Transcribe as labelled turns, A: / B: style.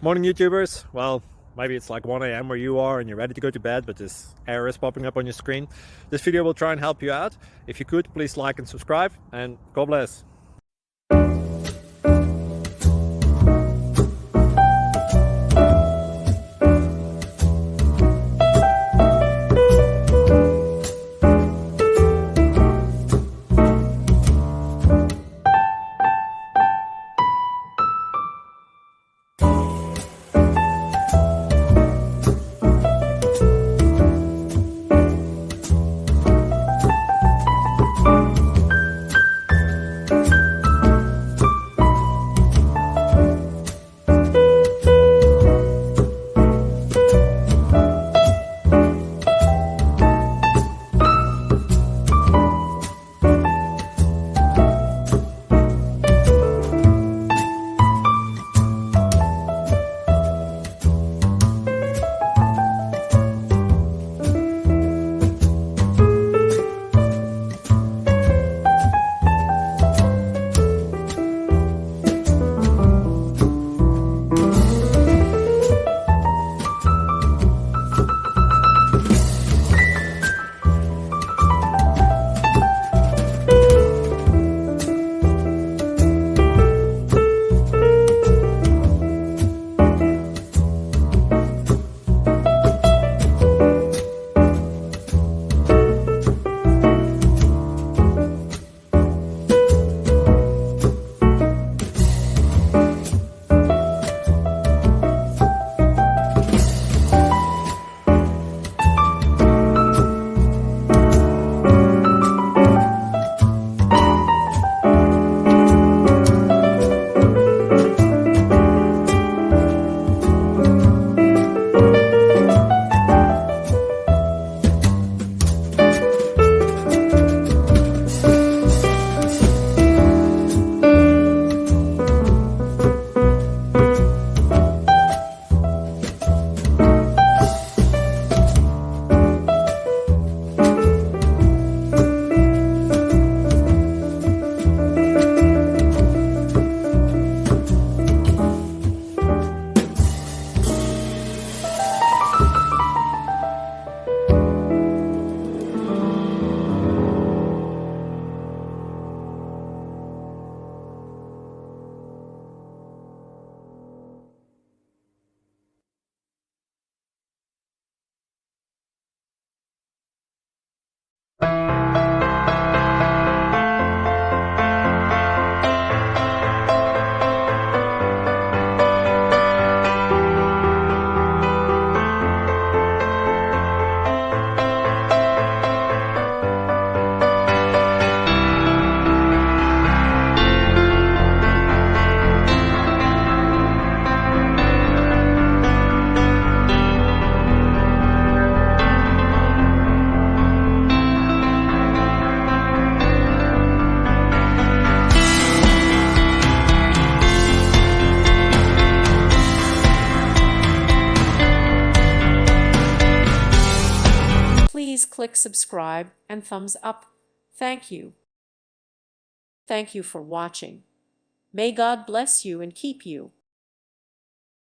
A: Morning YouTubers. Well, maybe it's like 1 a.m. where you are and you're ready to go to bed, but this error is popping up on your screen. This video will try and help you out. If you could, please like and subscribe, and God bless.
B: Please click subscribe and thumbs up. Thank you. Thank you for watching. May God bless you and keep you.